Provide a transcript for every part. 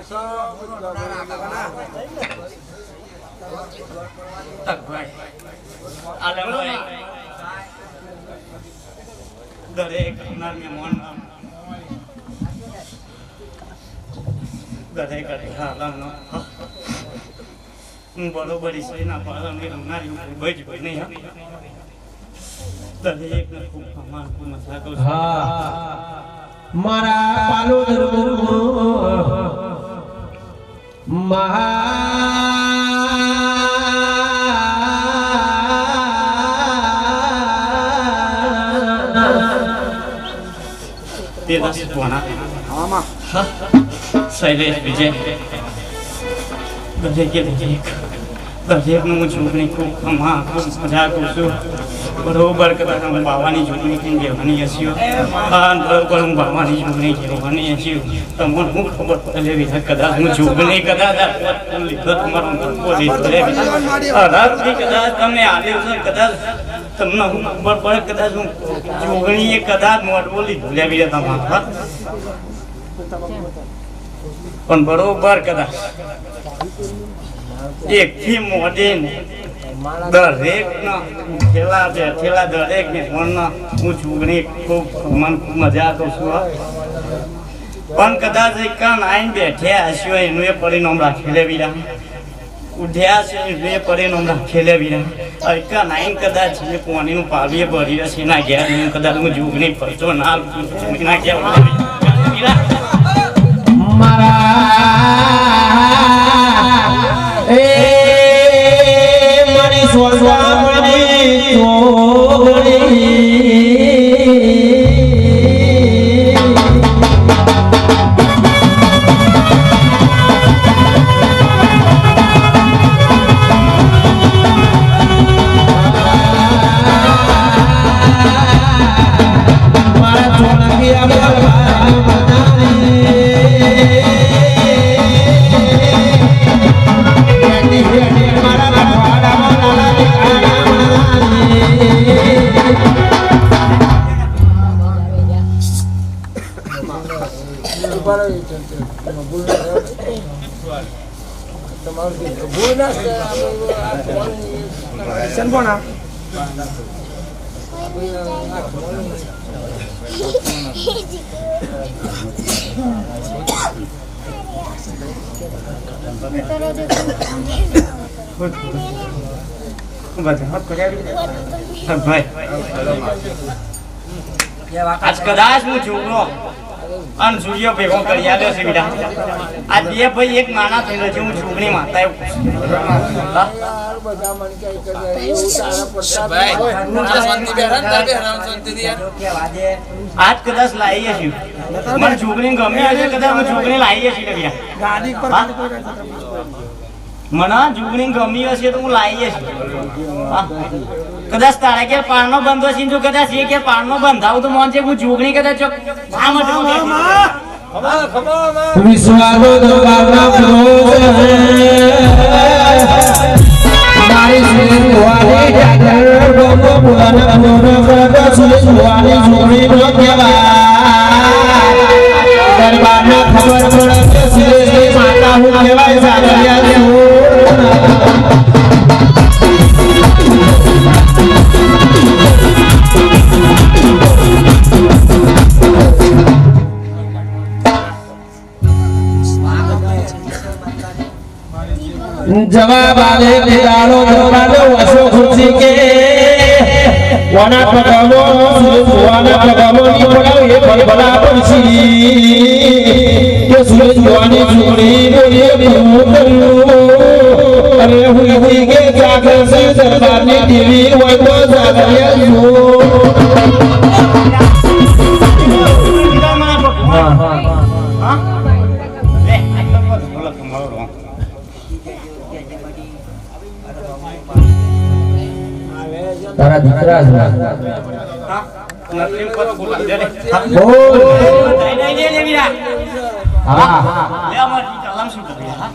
દરેક બરોબર ના પાલન રમનારી બજ નહીં દરેક મજા કરું મારા પાલો શૈલેષ વિજય દરેકનું હું છોકરી ખૂબ મજા કરું છું બરોબર કદાચ હું બાવાની છોકરી કહેવાની હસ્યો બરોબર હું બાવાની છોકરી કહેવાની હસ્યો તમને હું ખબર પડે વિધા કદાચ હું છોકરી કદાચ લીધો તમારો કદાચ તમે આવ્યો છે કદાચ તમને હું ખબર પડે કદાચ હું છોકરીએ કદાચ મોટો લીધો લેવી રહ્યા તમારા પણ બરોબર કદાચ એકથી મોડીને દરેક બેઠેલા દરેક ને હું છોકરી ખૂબ મજા કરું છું પણ કદાચ આઈને બેઠ્યા હશો એનું એ પરિણામ રાખી લેવી રહ્યા ઉઠ્યા છે એનું એ પરિણામ રાખી લેવી રહ્યા આઈને કદાચ પાણીનું પાવીએ ભરી હશે એના ઘેર કદાચ હું છોકરી ફરતો ના એના ઘેર મને સ્વસ્વા મને ચોગડી મારા ચોગડી આજ કદાચ હું છોકરો અને સૂર્ય ભેગો કરી આવ્યો છે બેટા આ બે ભાઈ એક નાના થઈને છે હું છોકરી માતા આજ કદાચ લાવીએ છીએ મને છોકરી ગમે હશે કદાચ હું છોકરી લાવીએ છીએ મને છોકરી ગમી હશે તો હું લાવીએ છીએ કદાચ તારા કે પારનો બંધો છે જો કદાચ એ કે પારનો બંધાવું તો મોન છે હું છોકરી કદાચ વિશ્વાનો દરબારના ફિરોઝ મારી સુવાલી જાગર ડોકો પુરાના મોનો કરતા સુવાલી છોકરી નો કહેવાય દરબારના ખબર પડે કે સુરેશની માતા હું કહેવાય સાગરિયા છું जवाब आले दिलालो दरबारो वसो खुशी के वाना पगामो वाना पगामो नी पगाओ ये भला पड़सी के सूरज वानी चूड़ी नो ये भूतलो अरे हुई के जागर से दरबार ने देवी वो तो जागरिया जो हां हां हां तारा દીકરા છે હા નકલી પર બોલા દે બોલ નહીં લે વીરા હા લે અમારી કલમ શું કરે હા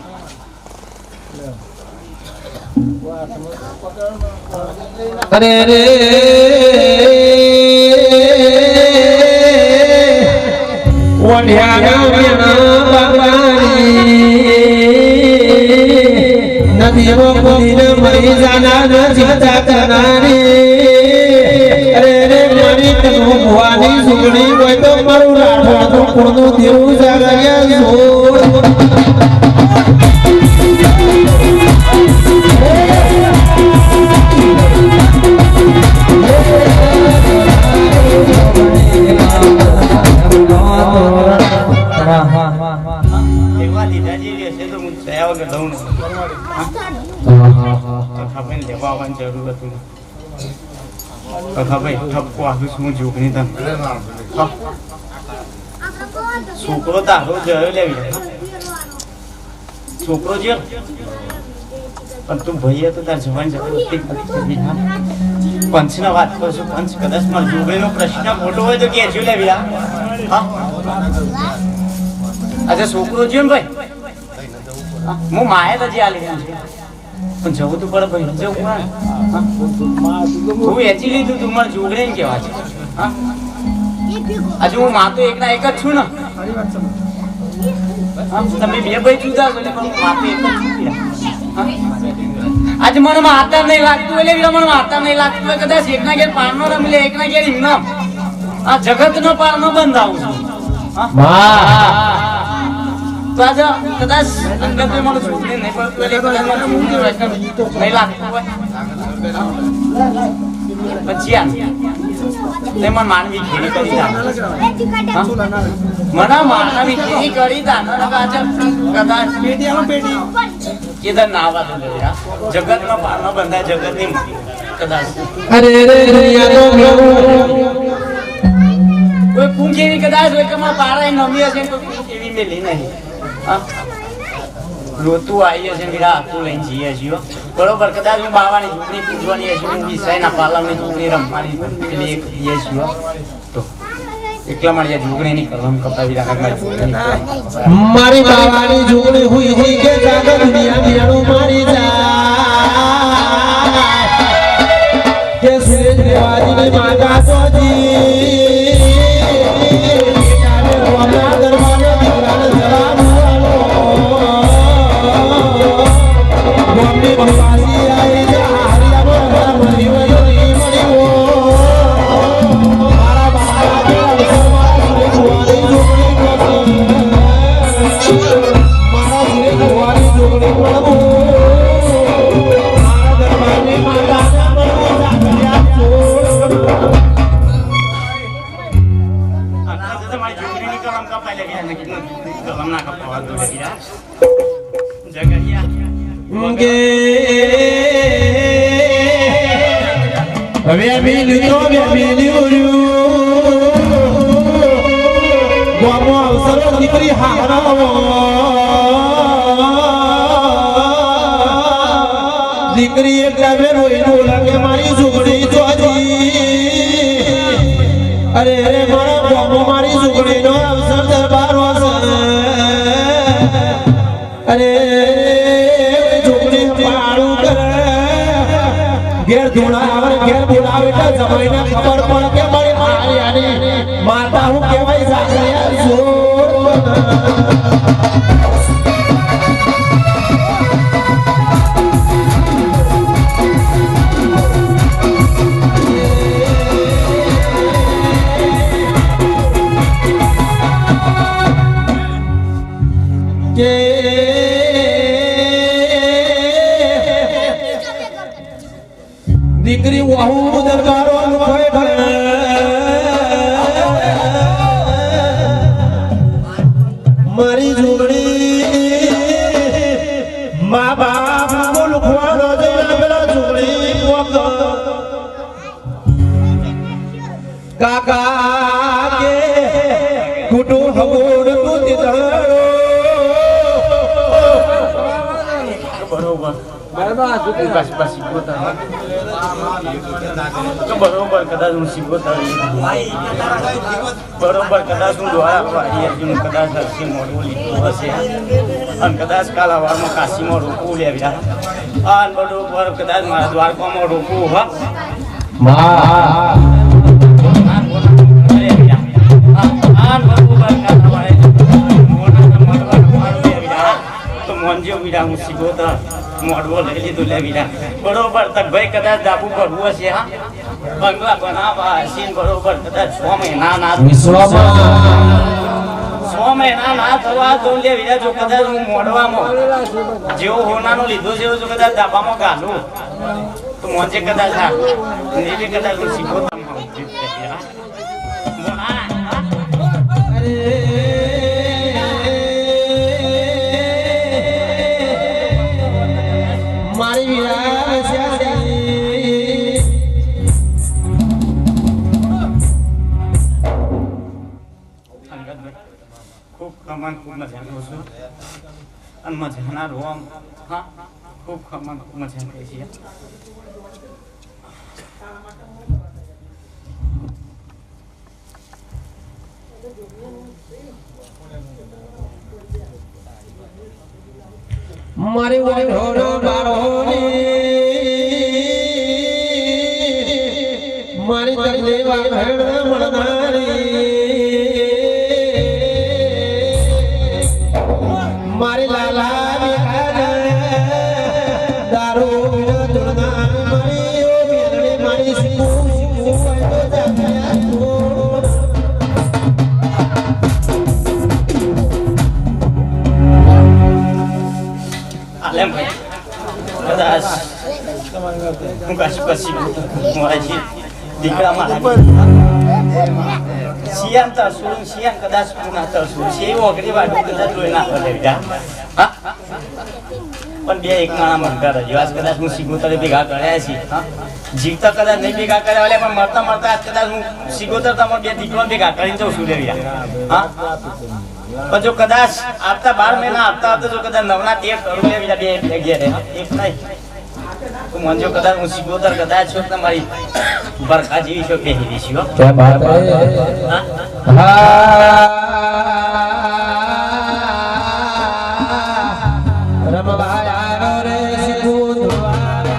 અરે રે વઢિયાના મેના બાબાની જન્મમાં કુદીને મરી જાના ન ચિંતા કરનારી અરે રે મારી તનો ભવાની સુગણી હોય તો મારું રાઠોડ કુળનું દેવું જાગર્યા જોડ એવા લીધા જેવી હશે તો હું થયા વગર દઉં ને ખબર લેવા આવવાની જરૂર હતું ભાઈ ઠપકો આપ્યું છું હું જોગણી તને છોકરો તારો જયો લેવી છોકરો જે પણ તું ભાઈએ તો તાર જવાની જરૂર પંચના વાત કરશું પંચ કદાચ મારા જોગણીનો પ્રશ્ન મોટો હોય તો કહેજો લેવી હા અચ્છા છોકરો છે ને ભાઈ હું માએ તો જે આ લીધું છે પણ જવું તો પડે ભાઈ જવું હું વેચી લીધું તું મારે જોગડે ને કેવા છે હજુ હું માં તો એકના એક જ છું ને તમે બે ભાઈ જુદા છો એટલે પણ માં તો એક જ છું આજે મને માતા નહીં લાગતું એટલે મને માતા નહીં લાગતું એટલે કદાચ એકના ઘેર પારનો રમી એકના ઘેર ઇમનામ આ જગત નો પારનો બંધ આવું છું તો આજે કદાચ અંદર તો મને છોકરી નહીં પડતું એટલે કદાચ મને છોકરી નહીં લાગતું હોય પછી આ તે મને માનવી ખેડી કરી દા મને માનવી ખેડી કરી દા આજે કદાચ કેદાર ના વાત જગત નો પારનો બંધાય જગત ની કદાચ અરે રે દુનિયાનો પ્રભુ કોઈ પૂંખેવી કદાચ હોય કે મારા પારા નમી હશે કોઈ પૂંખેવી મેલી નહીં રોતું આવી હશે વીરા હાથું લઈને જઈએ છીએ બરોબર કદાચ હું બાવાની ઝૂંપડી પૂજવાની હશે હું વિસાઈના પાલાની ઝૂંપડી રમવાની પેલી એક જઈએ છીએ તો એકલા મારી ઝૂંપડીની કલમ કપાવી રાખે મારી બાવાની ઝૂંપડી હુઈ હુઈ કે જાગે દુનિયા મેળું મારી જાય કે સુરેજ દેવાજીની માતા સોજી દીકરી એક ટાઈમે રોઈનું લાગે મારી ઝૂંપડી જોજી અરે રે મારા બાબો મારી ઝૂંપડીનો અવસર દરબાર અરે ઝૂંપડી પાડું કરે ઘેર ધોળાવે ઘેર બોલાવે એટલે જમાઈને ખબર પડે કે મારી મારી માતા હું કહેવાય સાસરિયા જોર દીકરી વહુ દરબારો મારી ઝૂંપડી મા બાપ લુખવાનો પેલા ઝૂંપડી કાકા કે કુટું હગોડ કુતી બરોબર બરોબર કદાચ હું શીખવતા બરોબર કદાચ હું દ્વારા કદાચ હરસી મોડું લીધું હશે અને કદાચ કાલા વારમાં કાશીમાં રોકવું લેવ્યા અને બરોબર કદાચ મારા દ્વારકામાં રોકવું હા મોંજો વીરા હું શીખોતર મોડવો લઈ લીધું લે વીરા બરોબર તક ભાઈ કદાચ ડાબુ કરવું હશે હા બંગલા બનાવવા હશે બરોબર કદાચ 6 મહિના ના વિશ્વમાં 6 મહિના ના થવા તો લે વીરા જો કદાચ હું મોડવામાં જેવો હોનાનો લીધો છે જો કદાચ ડાબામાં ગાલું તો મોંજે કદાચ હા ને કદાચ હું શીખોતર મારી વીરા શ્યારી ખૂબ ખમણ ખૂબ મજા કરું છું અને મજાના રોમ હા ખૂબ ખમણ ખૂબ મજા કરે છે મારી ઓઢોનો બારોની મારી તકલીફ ભેડ મળનારી મારી લાલા દારૂ જોડનાર મારી ઓ બેરણી મારી શીખું આલેમ ભાઈ કદાચ હું કશું કશી મોરાજી દીકરા મારા શિયામ તરસું શિયામ કદાચ પૂના તરસું છે એવો અઘરી વાત કદાચ લોહી ના પડે હા પણ બે એક નાણા મણકા રહ્યો આજ કદાચ હું સિગોતરે ભેગા કર્યા છે હા જીવતા કદાચ નહીં ભેગા કર્યા એટલે પણ મરતા મરતા આજ કદાચ હું સિગોતર તમારા બે દીકરો ભેગા કરીને જઉં છું લેવ્યા હા પણ જો કદાચ આવતા 12 મહિના આવતા જો કદાચ નવના 13 કરું લે બીજા બે ઘેરે એક નહીં તો મંજો કદાચ હું સિગોતર કદાચ છો તમારી બરખા જેવી છો બેહી દીશી હો क्या बात है हाँ रमभाई आयो रे सिखू दुआरे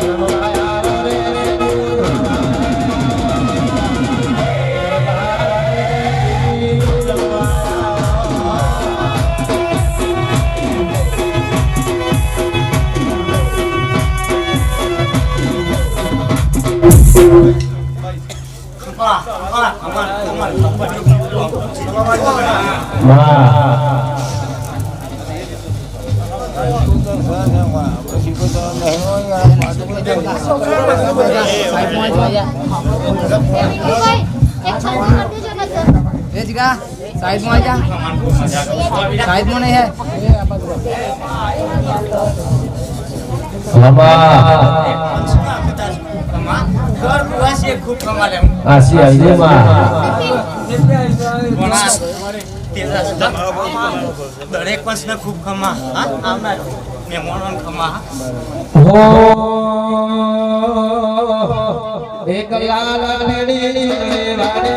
रमभाई आयो रे साइड में आ जा साइड में नहीं है खूब कमा ले आसी आईने मां દરેક પંચને ખૂબ ખમા હા આવનાર મહેમાનોને ખમા हो एक लाल लेडी वाले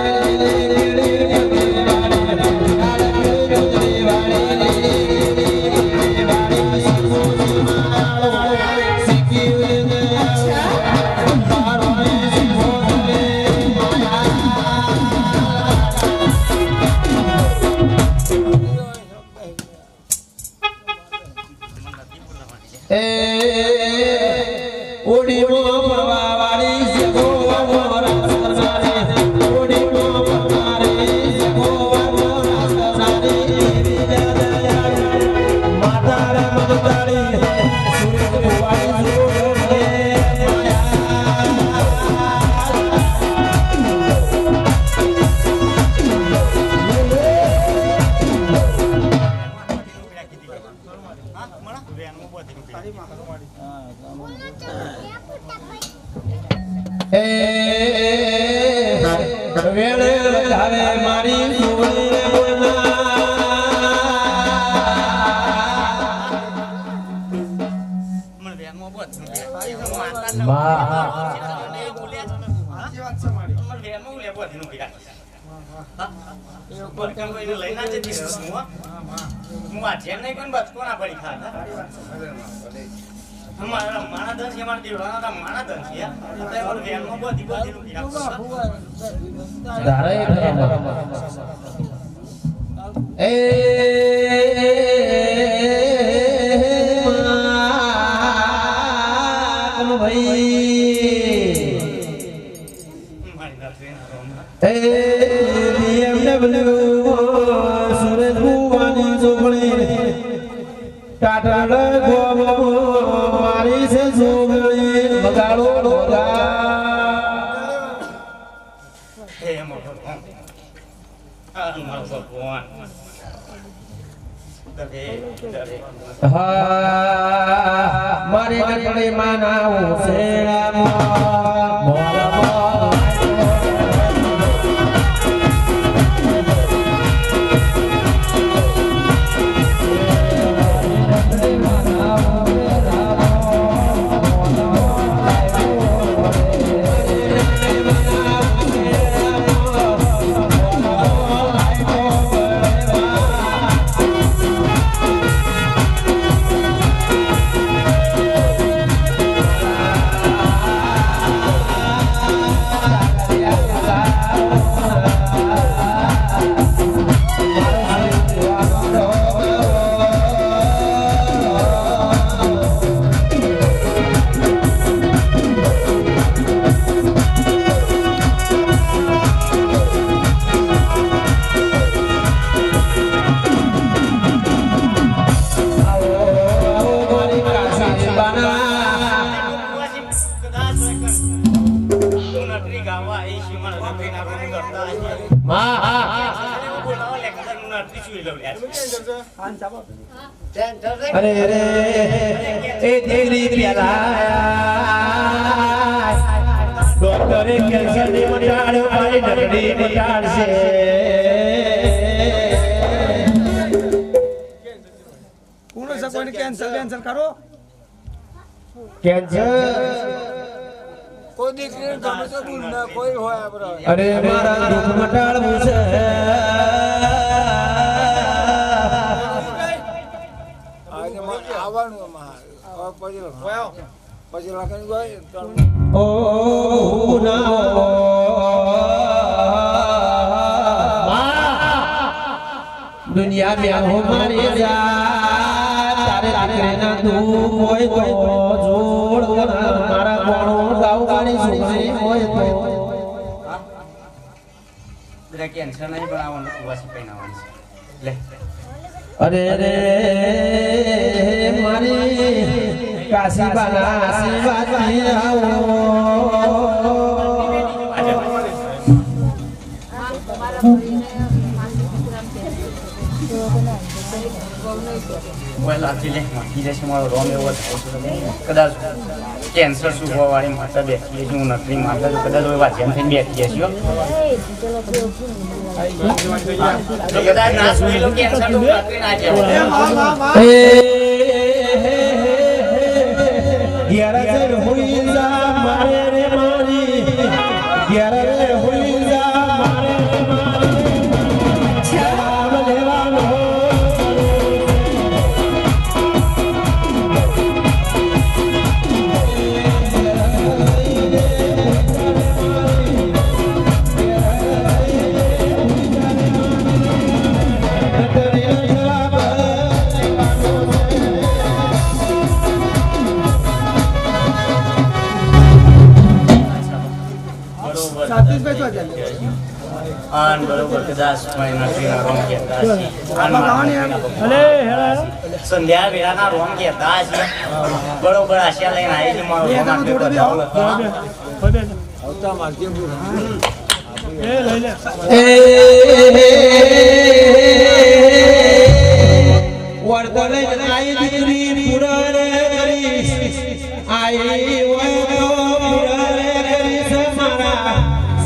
ओडी मो परवावाड़ी से गोवा मोरा सरनारे ओडी मो परवारी से गोवा मोरा सरनारे विजय दया माता रे ममताड़ी सूरज बुवाड़ी जोड़े વેળે ધારે મારી સુવડી બોલા મને વેનમાં બોત માં માણા દસ મારા દેવડા માણા દસ વેનમાં બધી બધી તારે એ સુરજ ભુવાની જોગણી કાટડ ગોબો મારી છે જોગણી બગાડો ડોગા હે મોટો આ મારો ભગવાન હા મારે ગણપતિ માનાવું છે અરે રે એ દીકરી પેલા ડોક્ટરે કેન્સર ની મટાડ્યો મારી નકડી મટાડશે કોણ છે કોઈને કેન્સલ કરો કેન્સર કોઈ દીકરી ગમે તો ભૂલ ના કોઈ હોય આપણે અરે મારા દુઃખ મટાડવું છે આજે આવવાનું અમાર પછી લખવાની ગઈ ઓ ના દુનિયા में हो मारे जा तारे દીકરીના દુઃખ હોય તો જોડ મારા કોણો ગાવવાની સુખી હોય તો બધા કેન્સર નહીં બનાવવાનું કુવાસી પહેરાવવાનું છે લે અરે રે મારી કાશીબાના આશીર્વાદ થી આવો લાગી લે માખી જશે મારો રોમ એવો કદાચ કેન્સર સુગવા વાળી માતા બેઠી છે હું નકરી માતા તો કદાચ વાંચ્યા થઈને બેઠી છે તો કદાચ ના સુઈ લો કેન્સર તો નકરી ના ગયા ઘેર હોઈ જા મારે રે મારી ઘેર રે હોઈ જા મારે રે મારી છાવ લેવાનો આન બરોબર કદાચ નકરીના રોમ કહેતા છે સંધ્યા વેળાના રોમ કહેતા છે બરોબર આશા લઈને આવી છે મારો રોમ આટલે બતાવો આવતા માર્ગે વર્તલે આઈ દીકરી પુરારે કરી આઈ હોય તો પુરારે કરી સમારા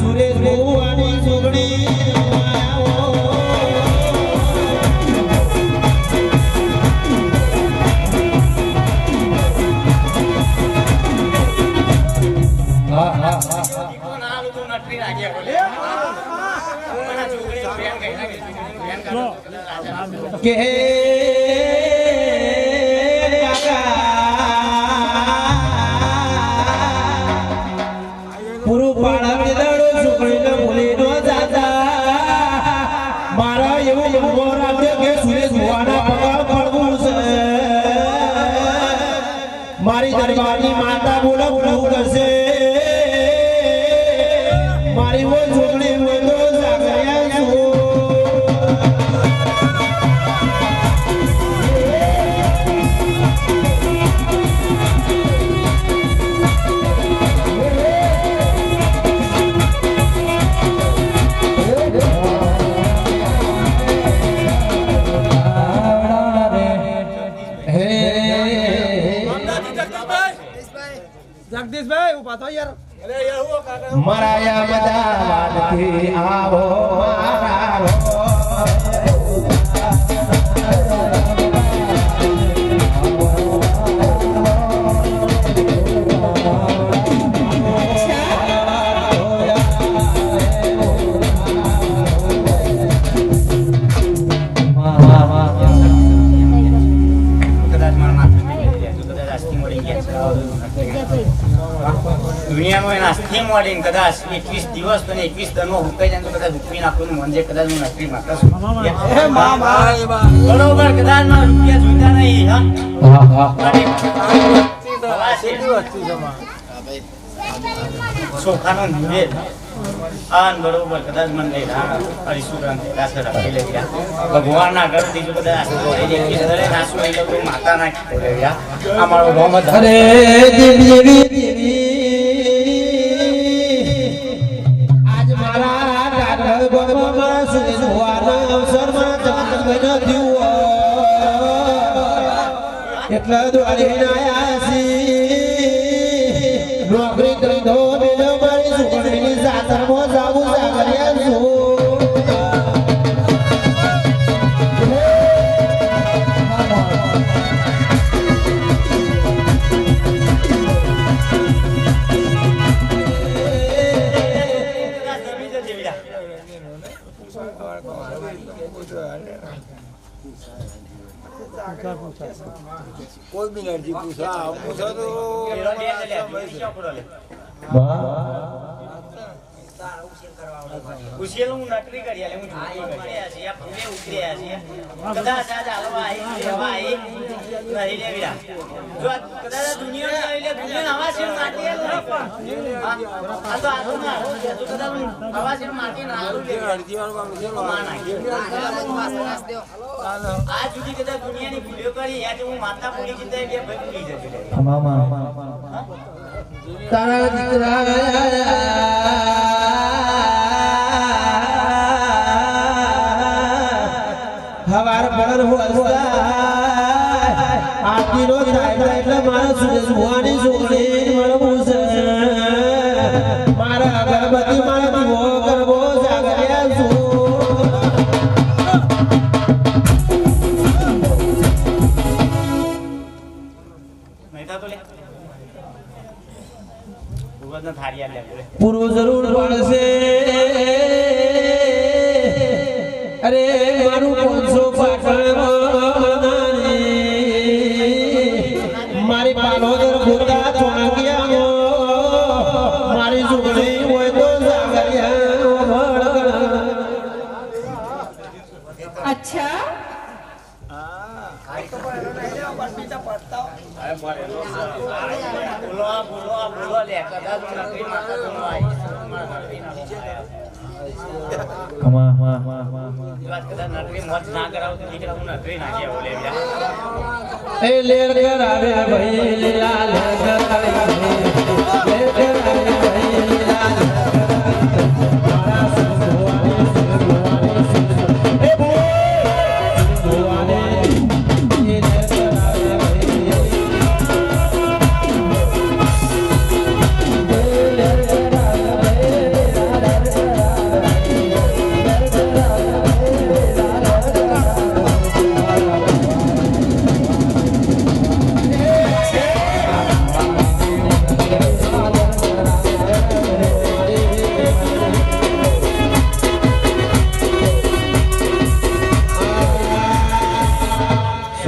સુરેશ ભુવાની જોગણી હા હા કે પૂરું પાડા મેદાડો છોકરીને ભૂલી નો જાતા મારા એવો મોરા જગદીશભાઈ ઉભા થો યાર. અરે યાર હું કાકા મરાયા મદાવાદથી આવો મારા દુનિયામાં એના અસ્થિ મળીને કદાચ 21 દિવસ તો 21 દરનો હુકાઈ જાય તો કદાચ હુકવી નાખવાનું મંજે કદાચ હું નકરી માતા છું. એ મામા બરોબર કદાચ માં રૂપિયા જોઈતા નહીં હા વસ્તુ છે માં. ચોખાનો નિવેદ આન બરોબર કદાચ મને લઈ હરિશુરામ કાસર રાખી લઈ ગયા ભગવાનના ઘરથી જો કદાચ નાસુ લઈ લો માતા નાખી લઈ ગયા અમારો રોમ જ અરે દેવી આજ મારા ડાઢ ગોમાં સુને જોવાનો અવસર માં જગતભાઈ થયો એટલે દોડી આયા છી નોકરી કરી દો બેનો મારી સુકણીની સાતરમાં જાવું જાગરિયા છું કોઈ બી નથી પૂછા પૂછો તો ઉછેલું હું નકરી કરી આલે હું જોઈ ગયા છે આ ફૂલે ઉતર્યા છે કદાચ આજ હાલવા આવી લેવા આવી નહીં લેવ્યા જો કદાચ દુનિયા લઈ લે દુનિયા આવા છે માટી આ તો આ તો ના તો કદાચ આવા છે માટી ના આલુ લે આ જુદી કદાચ દુનિયાની ભૂલ્યો કરી યાદ હું માતા ભૂલી જતા કે ભાઈ ભૂલી જતી તારા દીકરા હવાર પડર આખી નો થાય એટલે મારા સુરેશ ભુવાની છોકરી મળવું છે મારા અગરબત્તી મારા દીવો કરવો જાગર્યા છું પૂરો જરૂર પડશે અરે મારું 500 પાટણ મારી પાલોદર ગોતા ચોણકિયા મારી છોકરી હોય તો अच्छा બોલો લે કદાચ નકરી માતા તો આવી કદાચ નકરી મોજ ના કરાવ તો દીકરા હું નકરી નાખ્યા બોલે એ લેર કરાવે ભાઈ લીલા લેર કરાવે ભાઈ લીલા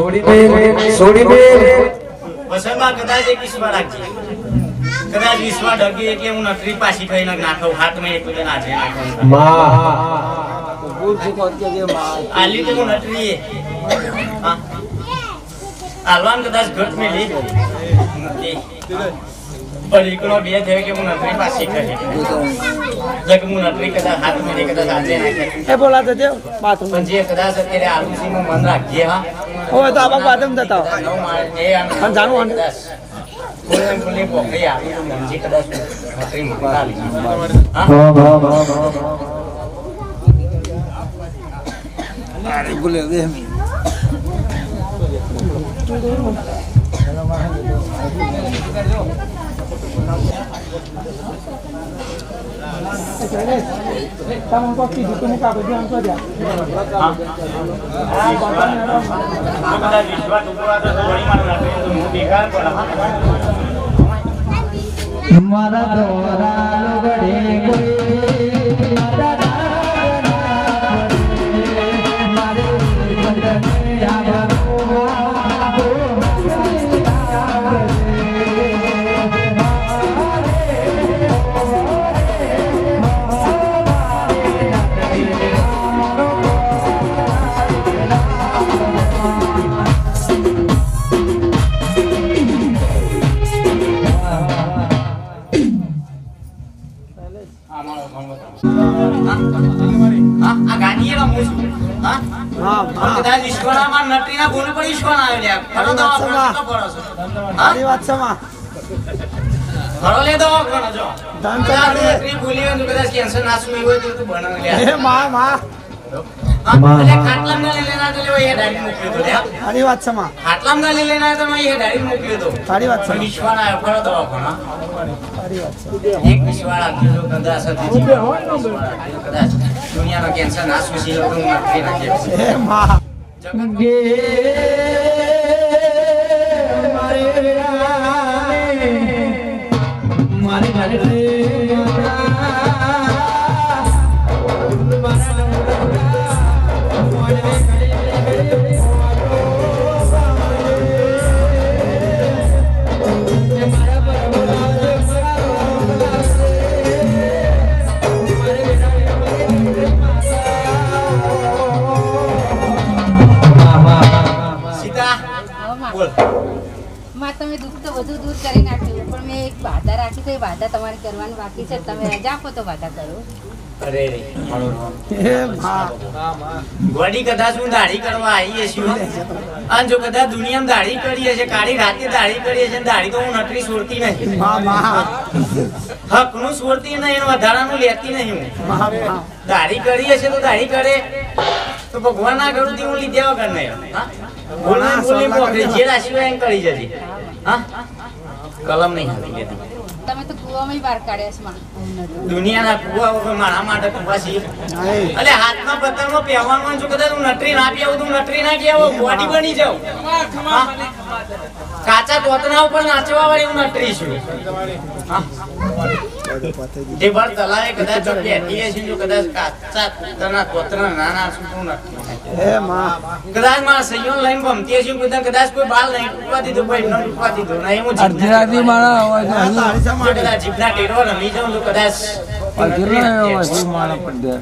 મારા સોડી બે વસનમાં કદાચ એક ઈશ્વર રાખજે કદાચ ઈશ્વર ડગી એટલે હું નકરી પાછી કઈ નાખું હાથ મેં એક ના છે આલી તો હું નકરી હા આલવાન કદાચ ઘટ મેલી પણ એકલો બે થયો કે હું નકરી પાછી કરી જગ હું નકરી કદાચ હાથ મેં કદાચ આજે નાખે એ બોલા તો દેવ બાથરૂમ પણ જે કદાચ અત્યારે આલુસીમાં મન રાખજે હા હવે તો આબા બાથરૂમ જતા પણ જાણું બોલે બોલે પોખરી આવી તો મંજી કદાચ નકરી માતા લી હા અરે બોલે દે મારા દોરા લગડે કોઈ મારે બંધને આવો આ ગાડી રમું છું હા હા કદાચ ઈશ્વરામાં નટરીના ગુણ પર ઈશ્વર આવ્યો ફરો દવા તો પડો છો મારી વાત સમા ફરો લે દવા કરો જો નટરી ભૂલી હોય તો કદાચ કેન્સર ના સુઈ હોય તો તું બનાવી લે એ માં ખાટલામ ના લઈ લેના તો લેવો એ ડાયરી મોકલ્યો તો લે મારી વાત સમા ખાટલામ ના લઈ લેના તો મેં એ ડાયરી મોકલ્યો તો તારી વાત પણ સમા ઈશ્વર આવ્યો ફરો દવા પણ તારી વાત સમા એક ઈશ્વર આપ્યો કદાચ હતી કદાચ દુનિયાનો કેન્સર ના સુઈ લો તો હું નટરી નાખી એ માં ગે મારે મારે મારે માં તમે દુઃખ તો બધું દૂર કરી નાખ્યું પણ મેં એક વાદા રાખી તો એ વાદા તમારે કરવાની બાકી છે તમે રજા આપો તો વાદા કરો અરે રે એ માં વડી કદાચ હું દાઢી કરવા આવી છું અને જો કદાચ દુનિયામાં દાઢી કરીએ છે કાળી રાતે દાઢી કરીએ છે દાઢી તો હું નટરી છોડતી નહીં હકનું છોડતી નહીં વધારાનું લેતી નહીં હું દાઢી કરીએ છે તો દાઢી કરે તો ભગવાન ના કરું હું લીધે વગર નહીં બોલી પકડી જે રાશિ હોય એમ કરી જતી હા કલમ નહીં હાલી લેતી તમે તો કુવામાં બહાર કાઢ્યા છે માં દુનિયાના કુવા વગર મારા માટે કુવા છે એટલે હાથમાં પત્તરમાં પહેરવાનું જો કદાચ હું નટરી ના પી આવું તો નટરી ના કે બોડી બની જાઉં કાચા તોતના ઉપર નાચવા વાળી હું નટરી છું જે બર તલાવે કદાચ જો બેઠી છે જો કદાચ કાચા તોતના તોતના નાના છું હું નટરી એ માં કદાચ માં સૈયો લઈને ભમતી છું કદાચ કોઈ બાલ નહીં ટૂંકવા દીધું કોઈ ન ટૂંકવા દીધું નહીં હું અડધી મારા અવાજ જો કદાચ જીભના ટેડો રમી જાઉં તો કદાચ મારા પડે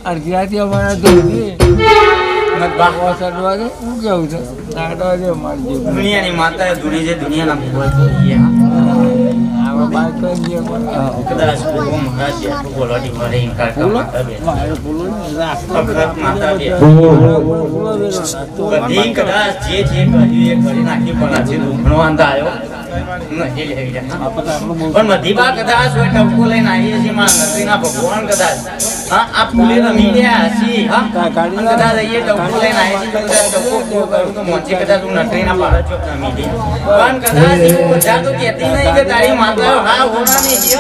અડધી અમારા શું કેવું છે દુનિયાની માતા દુનિયા છે દુનિયાના ભગવાન કદાચ ભગવાન મહારાજ છે બોલવાની મારે ઇનકાર માતા બે બધી કદાચ જે કર્યું એ કરી નાખી પણ આજે દુઃખનો અંત આવ્યો પણ મધીબા કદાચ હોય ટપકો લઈને આવીએ છીએ મારા નટરીના ભગવાન કદાચ હા આ ફૂલે રમી રહ્યા છીએ હા કદાચ અહીંયા ટપકો લઈને આવીએ છીએ કદાચ ટપકો પૂરો કરું તો મોચે કદાચ હું નટરીના પાડા ચોક રમી દે પણ કદાચ એવું બધા તો કહેતી નહીં કે તારી માતા હા હોવાની છે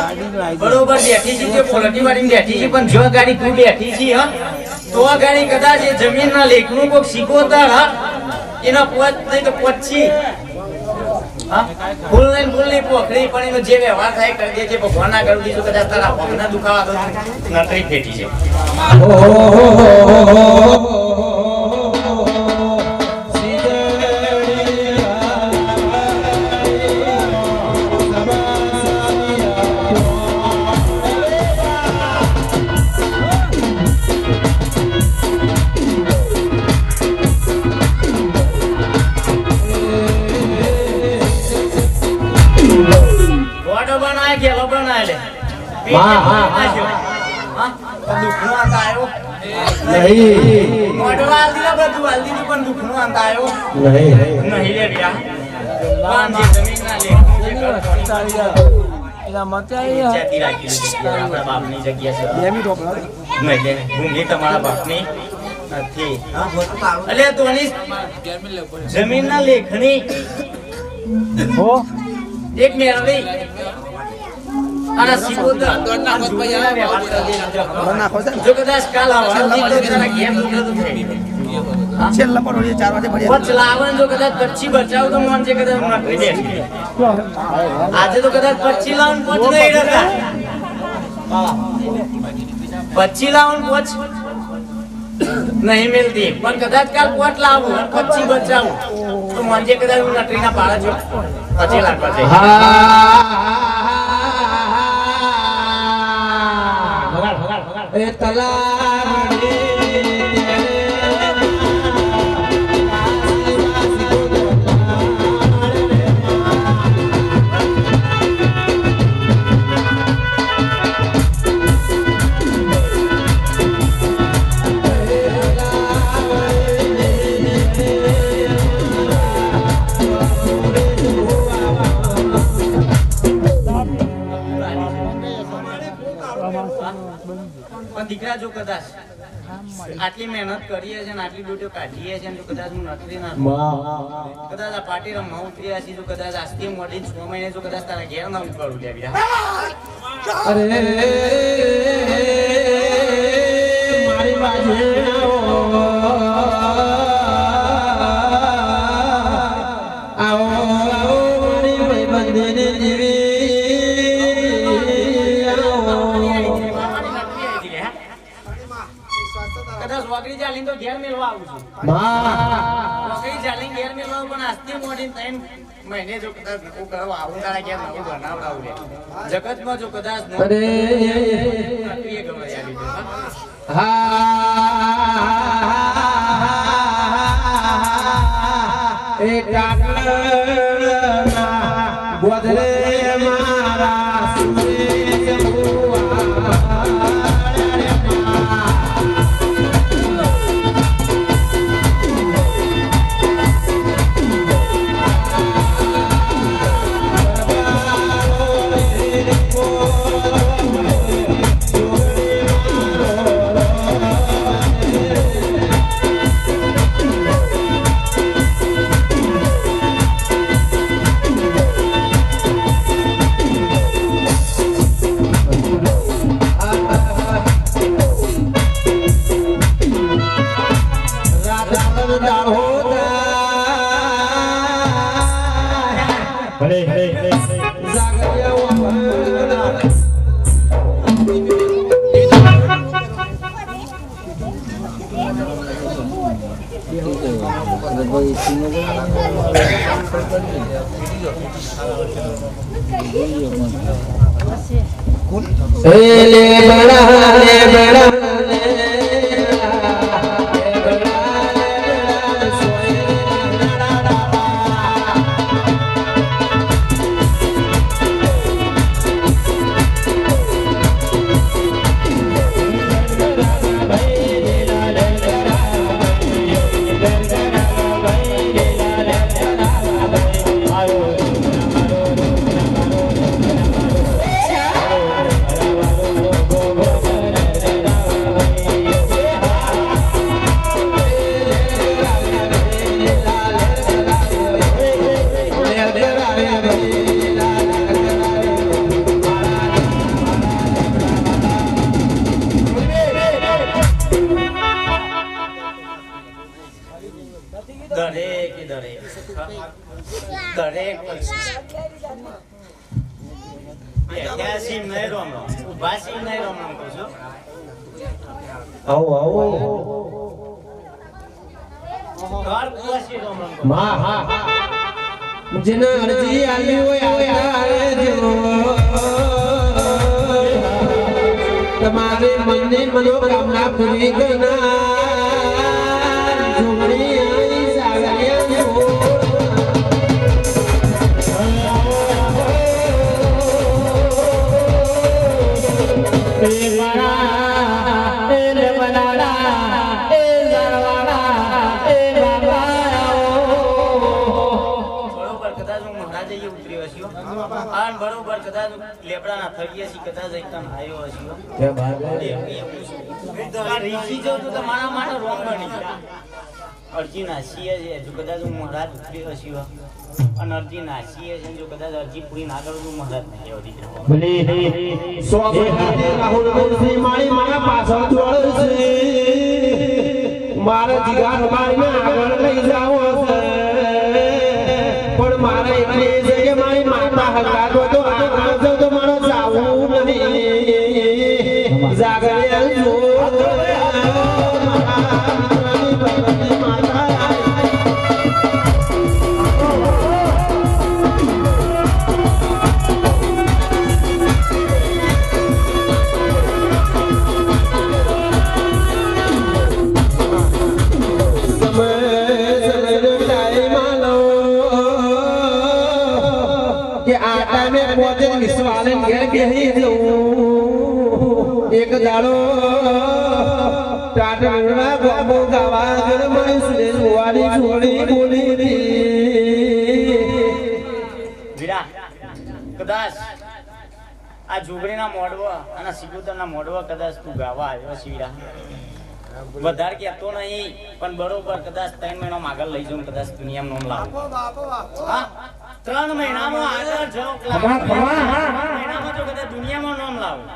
બરોબર બેઠી છે તે ફોલટી વાળી બેઠી છે પણ જો ગાડી તું બેઠી છે હા તો આ ગાડી કદાચ એ જમીનના લેખનું કોઈક શીખોતર હા એના પોચ નહીં તો પોચી ફૂલ નહીં પોખડી પણ એનો જે વ્યવહાર થાય કરી દે છે ભગવાન ના કરી દીધું કદાચ તારા પગના દુખાવા તો નટરી ફેટી છે બનાય લે હા, હા, હા. હા દુખનો અંત આવ્યો નહીં મોઢવા હાલ દીધા બધું હાલ દીધું પણ દુખનો અંત આવ્યો નહીં નહીં લે બ્યા પણ જે જમીનના લેખ જે ઘર એના મતે આવી પંચાયતી રાખી દીધી આપણા બાપની જગ્યા છે બે મિનિટ રોકડા નહીં લે ભૂમિ તમારા બાપની નથી અલે તોની જમીનના લેખની હો એક મેળવી અને સિકોતર નાખો છે જો કદાચ કાલ હવાથી તો જરા ગેમ ઉઠે તો થઈ છેલ્લા પર 4 વાગે પડી પછ લાવન જો કદાચ પચ્છી બચાવ તો મન છે કદાચ નોકરી બેસી આજે તો કદાચ પચ્છી લાવન પચ નહીં રહેતા પચ્છી લાવન પચ નહીં મિલતી પણ કદાચ કાલ પોટ લાવું અને પચ્છી બચાવું તો મન છે કદાચ હું નકરીના પાળા જો પછી લાગવા છે એ તલાવડી પણ દીકરા જો કદાચ આટલી મહેનત કરીએ છે ને આટલી ડ્યુટીઓ કાઢીએ છે ને જો કદાચ હું નકરી ના કદાચ આ પાર્ટી રમવા ઉતર્યા છે જો કદાચ આજથી મોડી 6 મહિને જો કદાચ તારા ઘેર ના ઉતરું લેવ્યા અરે મારી બાજુ આવો આવો મારી ભાઈબંધીને કદાચ વગડી ચાલીને તો ઘેર મેળવા આવું છું વગડી ચાલીને ઘેર મેળવા આવું પણ આજથી મોડી 3 મહિને જો કદાચ નવું કરવા આવું તારા ઘેર નવું બનાવડાવું લે જગતમાં જો કદાચ નવું અરે નકરીએ ગવાઈ આવી એ ટાટલા ગોધરે મારા સુરેશ ले बड़ा દરેક બેઠ્યાસી નહીં રોમ ઉભાસી નહીં રોમ કહું છું आओ आओ ઘર ઉભાસી રોમ मां हां जिन अर्जी आली होय आवજો તમારે મનની મનોકામના પૂરી કરના જોગણી આઈ સાગરિયા બરોબર કદાચ હું મહારાજે ઉતર્યો હશો અને બરોબર કદાચ લેબડાના થળીએ સી કદાચ એકદમ આવ્યો હશો આ રીસી જો તો તમારા માટે રોંગ બની ગયા અરજી નાસીએ છે જો કદાચ હું મહારાજ ઉતર્યો હશો અને અરજી નાસીએ છે જો કદાચ અરજી પૂરી ના કરું તો મહારાજ નહીં આવતી મારા જીગાર મારીને આગળ લઈ જાવ પણ મારે એટલી છે કે મારી માતા હગાતો તો આગળ તો મારે જાવું નહીં જાગરે જો એક દાડો ટાટરના ગોબો ગાવા જણ મને સુરેશ વાળી છોડી બોલી વીરા કદાચ આ જોગણીના મોડવા અને સિકુતરના મોડવા કદાચ તું ગાવા આવ્યો છે વીરા વધારે કહેતો નહીં પણ બરોબર કદાચ 3 મહિના આગળ લઈ જાઉં કદાચ દુનિયામાં નામ લાવું હા 3 મહિનામાં આગળ જાઉં મહિનામાં જો કદાચ દુનિયામાં નામ લાવું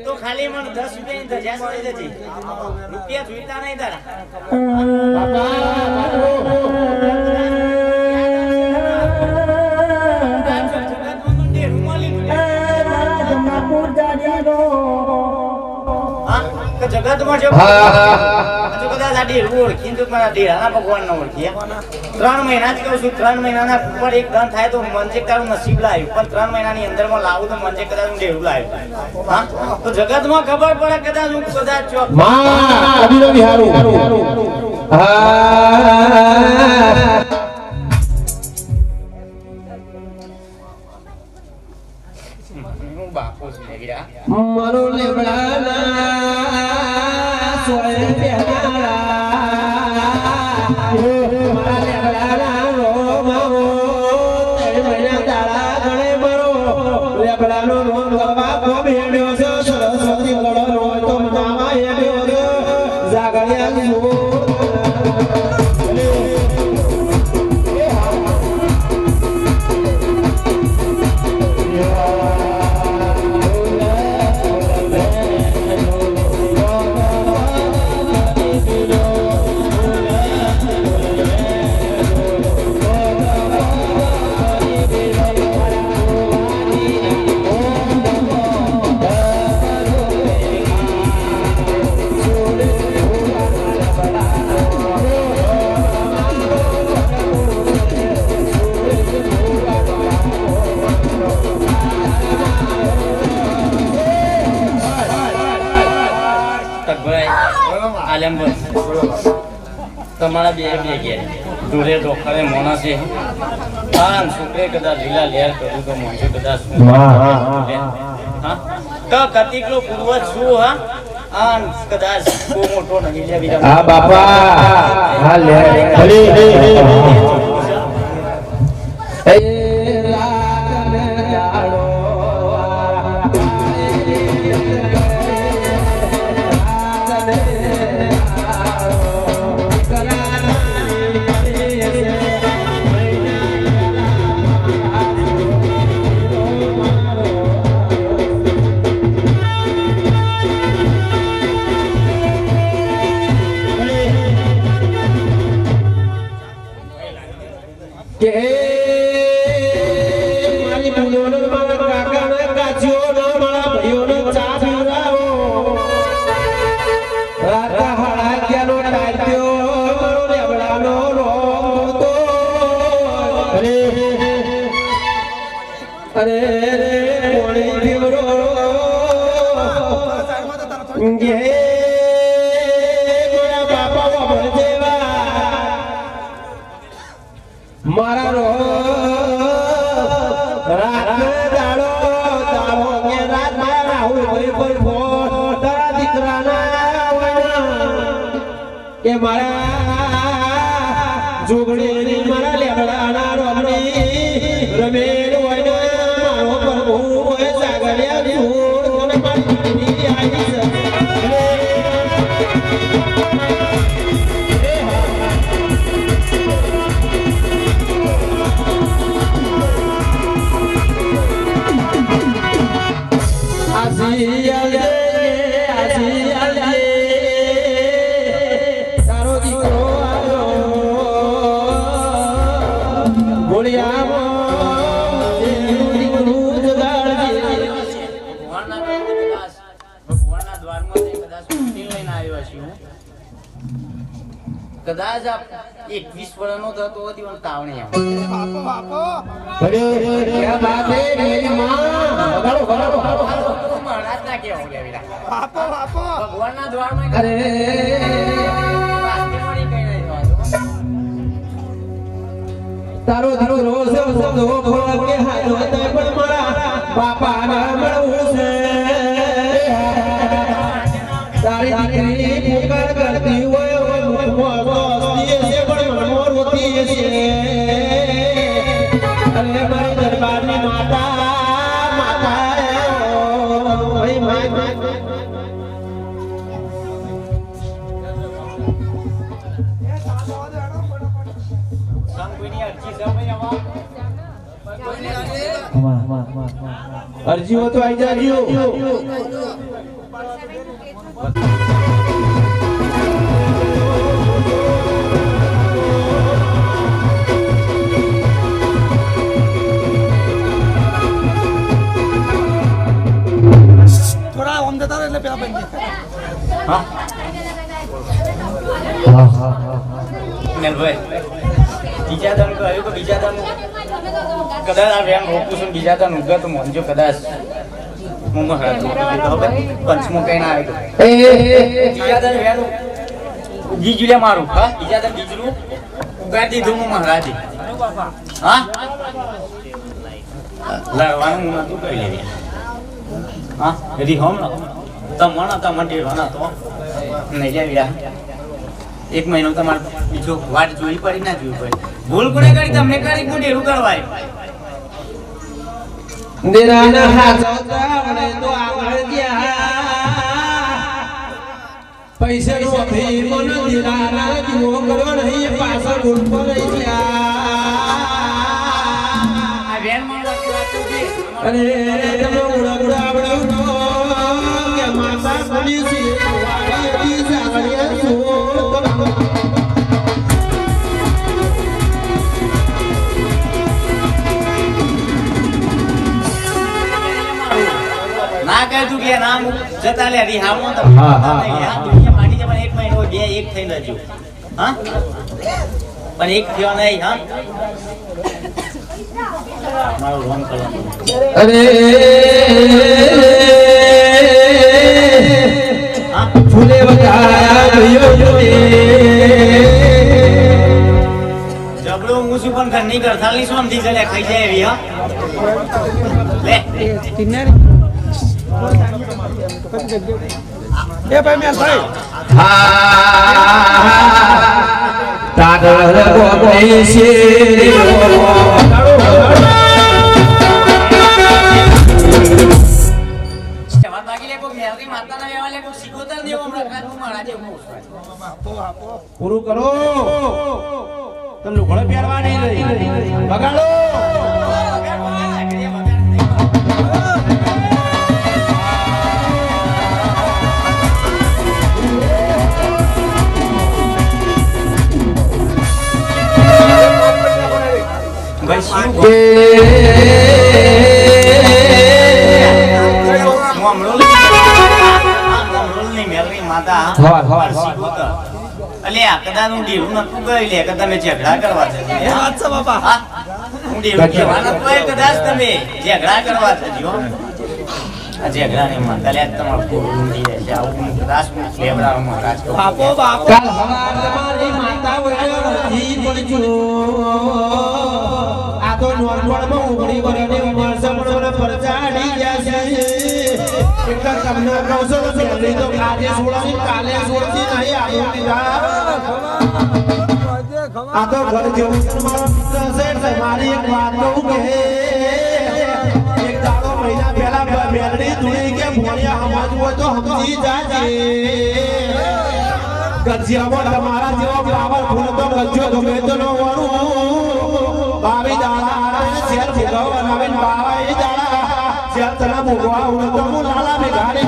તો ખાલી મને 10 રૂપિયાની ધજા મળી જતી રૂપિયા જોઈતા નહીં તારા જગતમાં જો કદાચ આ ડેરું ઓળખી તો મારા ડેરાના ભગવાન ન ઓળખી 3 મહિના જ કહું છું 3 મહિનાના ઉપર એક દન થાય તો મંજે તારું નસીબ લાવ્યું પણ 3 મહિનાની અંદરમાં લાવું તો મંજે કદાચ હું ડેરું લાવ્યું હા તો જગતમાં ખબર પડે કદાચ હું કદાચ ચોક માં અભિનો વિહારું હું બાપો છું નેગડા મરો લેબડાના સોય પહેરાલા મારા લેબડાના રોમાઓ તેરે મહિના દાડા ગણે મરો લેબડાનો રોમ ગવા કો ભેડ્યો છે સરસ્વતી ગળો રોય તો મનાવા હેડ્યો છે જાગળિયા જુઓ તમારા બે ગયા દૂરે ડોખરે મોણા છે હા છોકરે કદાચ લીલા લેર કરું તો મોંઘે કદાચ હા તો કતિકલો પૂર્વજ છું હા આ કદાચ બહુ મોટો નહીં લે બીજા હા બાપા હા લે ભલે મારા રાત દાડો દાડો કે રાત કે મારા જોગણી મારા લેબડાના રોમણી રમેલ હોય ને મારો પ્રભુ હોય જાગડ્યા જોડ કોને મારી આવી છે તારો દીકરો આવ્યો ભોળિયામાં દીકરું જગાડજે ભગવાનના દ્વારમાંથી કદાચ મુક્તિ લઈને આવ્યો છું કદાચ આપ 21 વર્ષનો થતો હતી પણ તાવણી આવે બાપો બાપો અરે ક્યા બાત હે મેરી માં બગાડો બગાડો મહારાજ ના કેવું લેવીરા બાપો બાપો ભગવાનના દ્વારમાં અરે રાસ્તે મળી કઈ નહીં થવાનું. તારો દીકરો છે શબ્દો બોલ કે હાલો તે પણ મારા બાપાના મળવું છે તારી દીકરી પુકાર કરતી હોય મુખમાં હસતી છે પણ મનમાં રોતી છે અરે મારી દરબારની માતા માતા ઓય માય અરજી હો તો આઈ જાજો થોડા ઓમ જતા રહે એટલે પેલા બંધ નેલભાઈ બીજા દાન કહ્યું કે બીજા દાન કદાચ આ વેમ રોકું છું બીજા દાન ઉગા તો મોનજો કદાચ હું પંચમો કઈ ના આવ્યો બીજા દાન વેમ ઉગી જુલે મારું હા બીજા દાન બીજરું ઉગાડી દીધું હું મહારાજે હા લડવાનું હું નતું કરી લેવી હા રી હોમ તમણા તમંડે હોના તો નહીં જાવ્યા એક મહિનો તમારે બીજો વાટ જોઈ પડી ના જોઈ પડી ભૂલ કોને કરી તમને કરી ગુડેરું કરવાય દેરાના હાથોતા વડે તો આગળ ગયા પૈસા નો ભી મન દેરાના જીવો કરો નહીં પાછળ ઉઠો નહીં ગયા આ વેન માં વાત છે અરે તમે ઉડા કે માતા બની છે વાડી જાગડિયા છોડ ના કહે તું કે નામ જતા લે રિહામો તો હા, હા, હા. દુનિયા માટી જમા એક મહિનો બે એક થઈ લેજો હા પણ એક થયો નહીં હા મારો રોંગ કરવાનું અરે હા ફૂલે વગાયા ગયો જબડો હું છું પણ ઘરની કરથાલી શું સમજી જલે ખાઈ જાય એવી હા લે એ ભાઈ મેલ ભાઈ તાગળ ગોગળી છે વાત બાકી લે કોઈ મેલરી માતાના વ્યવહાર લે કોઈ શીખોતર દેવો હમણાં કાતું મહારાજે હું બાપો બાપો પૂરું કરો તમે લુગડો પહેરવા નહીં બગાડો અલ્યા કદાચ હું ઢીલું નતું ગઈ લે કે તમે ઝઘડા કરવા છે વાત છે બાપા હા હું ઢીલું કહેવાના તો એ કદાચ તમે ઝઘડા કરવા છે જો આ ઝઘડા નહીં માનતા લે તમારું પૂરું ઊંધી રહેશે આવું કદાચ હું લેવડાવું મહારાજ કહું. બાપો બાપો કાલ હવાર તમારી માતા વચ્ચે વધી પડજો આ તો નોર્મલમાં ઉમરી વરને ઉમર સમણોને પરચાડી ગયા છે એક જ તમને કહું છું કે પહેલી તો આજે છોડવાની કાલે છોડતી નહીં આવી આ તો ઘર જેવું છે મારો મિત્ર છે મારી એક વાત કહું કે એક દાડો મહિના પહેલા મેલડી ધૂળી કે ભોળિયા સમજવું હોય તો સમજી જાજે ગજિયામાં તમારા જેવો ફ્લાવર ફૂલ તો ગજ્યો ગમે તો નો વણું બાવી દાડા શેર ભોગવ બનાવીને બાવાઈ દાડા શેર તને ભોગવા હું તો હું લાલા મેઘાડી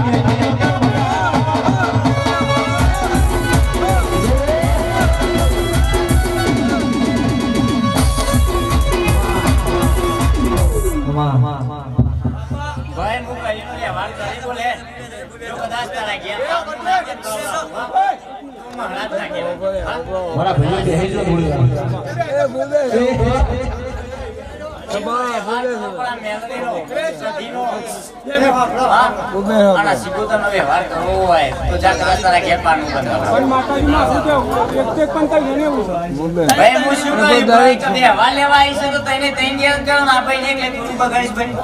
ભાઈ હું કઈ નો વ્યવહાર કરી બોલે જો કદાચ તારા ગયા તું મહારાજ ના કે મારા ભાઈ બેહીજો થોડી વાર એ બોલે આના સિકોતરનો વ્યવહાર કરવો હોય તો જા કદાચ તારા ઘેર પાનું બંધાવો ભાઈ હું શું કહ્યું ભાઈ કે વ્યવહાર લેવા આવી છે તો તઈને તઈને ઘેર કરો ના ભાઈ ને એટલે તું બગાડીશ ભાઈ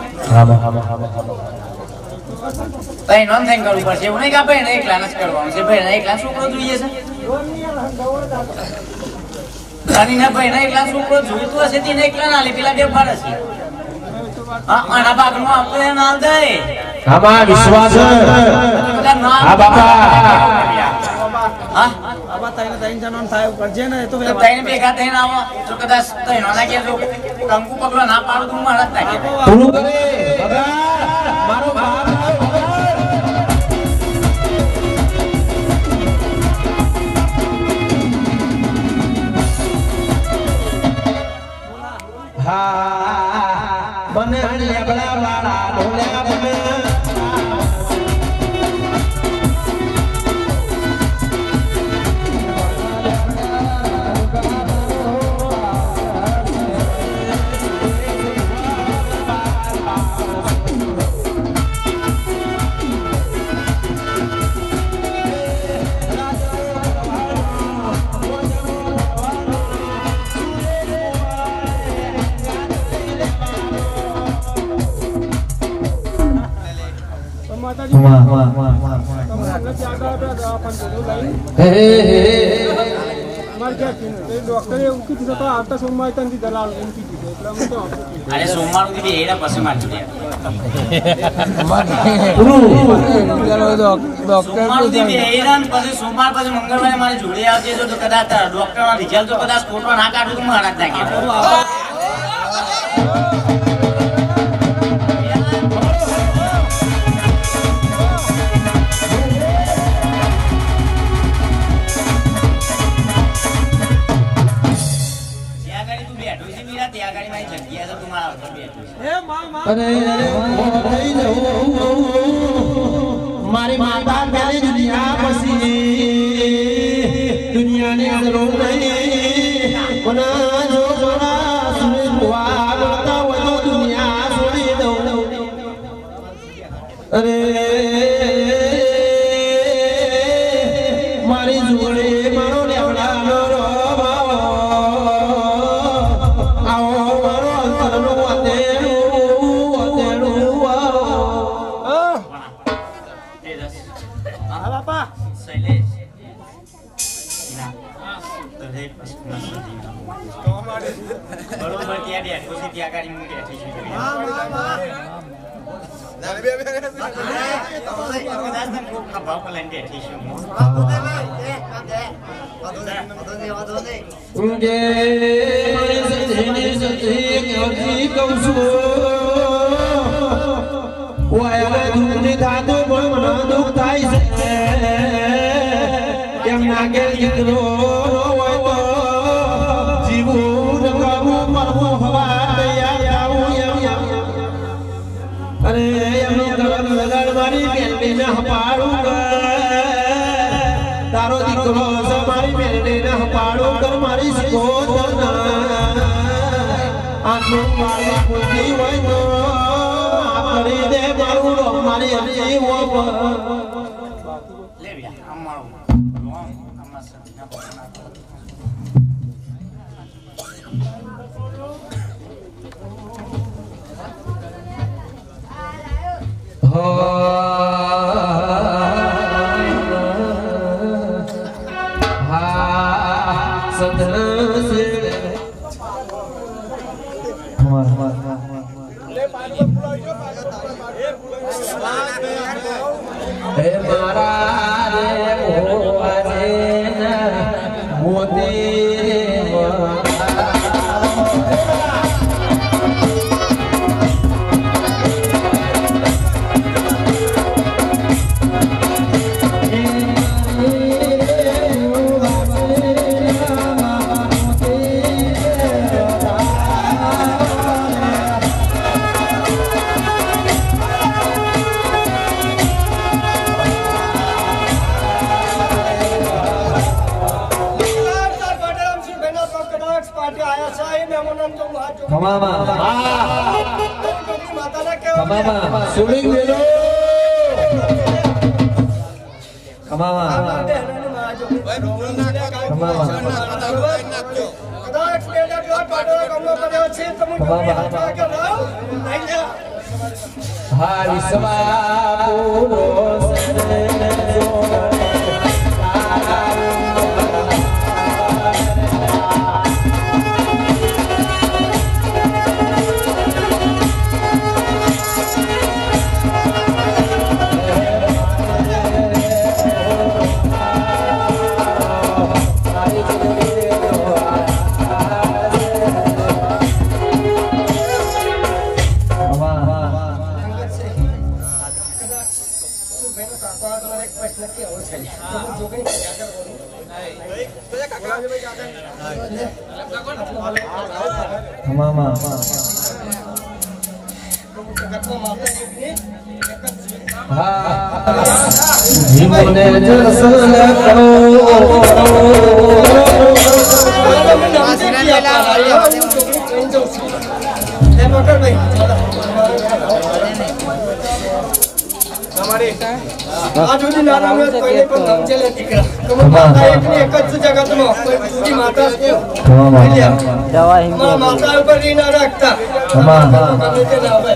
તઈ નોન થઈને કરવું પડશે એવું નહીં કે આપણે એકલા જ કરવાનું છે ભાઈ એકલા છોકરો જોઈએ છે તારી ના ભાઈ એકલા છોકરો જોઈતું હશે તેને એકલા ના લે પેલા બે પાડે છે આના ભાગનું આપણે ના દે આમાં વિશ્વાસ હા બાપા હા બાબા તઈને તઈને જણોન થાય કરજે ને તો તો તઈને ભેગા થઈને આવો તો કદાચ તઈ ના કે જો કંકુ પકડો ના પાડો તું મહારાજ નાખે પૂરું કરે ભગવાન મારો બાપ હા મને લેબડા વાળા ઢોલ્યા મને ડોક્ટરે એવું કીધું તો આવતા સોમવારે તને દલાલ એમ કીધું એટલે અમે તો અરે સોમવાર સુધી એના પછી મારજો સોમવાર સુધી હેરાન પછી સોમવાર પછી મંગળવારે મારે જોડે આવજે તો કદાચ ડોક્ટરનો રિઝલ્ટ તો કદાચ ખોટો ના કાઢું તો મહારાજ નાખે મારી માતા પેલી દુનિયા પછી દુનિયાની જરૂર નહીં પણ જો જોડા સુરેશ ભુવા બોલતા હોય તો દુનિયા છોડી દઉં અરે મારી જોડે મારો લેવડાનો રોભાવો આવો મારો અંતરનો બાપા શૈલેષ બરોબર ત્યાં બેઠો છે ત્યાં ગાડી હું બેઠી છું કદાચ તને ખૂબ ખભા પર લઈને બેઠી છું દુઃખ થાય છે એમ નાગે દીકરો હોય તો જીવું રખવું મરવું હવા તૈયાર થવું એમ અરે એમનું ગરમ લગાડ મારી મેલડીને હપાડું તારો દીકરો છે મારી મેલડીને હપાડું કર મારી શીખો આટલું મારી ખુશી હોય તો કરી દે મારું મારી અરજી લે બેટા અમારું અમાર સદીના પગના હો હે મારા રે હોવા છે મોતી શિવલિંગ લે લો કમાવા હા વિશ્વા પુરુષ જીવને જસન કરો આ જુદી નાના મેં કોઈને પણ સમજેલે દીકરા તમે માતા એકની એક જ જગતમાં કોઈ બીજી માતા છે માતા ઉપર ઈ ના રાખતા ગમે તે ના આવે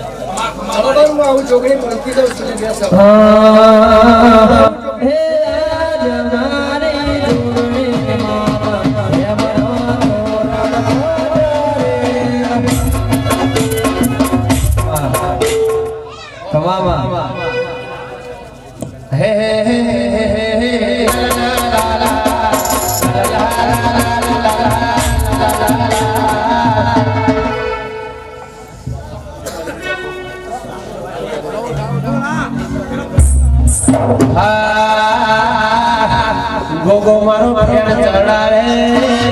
બરોબર હું આવું છોકરી મૂકી દઉં છું બેસો ગોગો મારો ચડાવે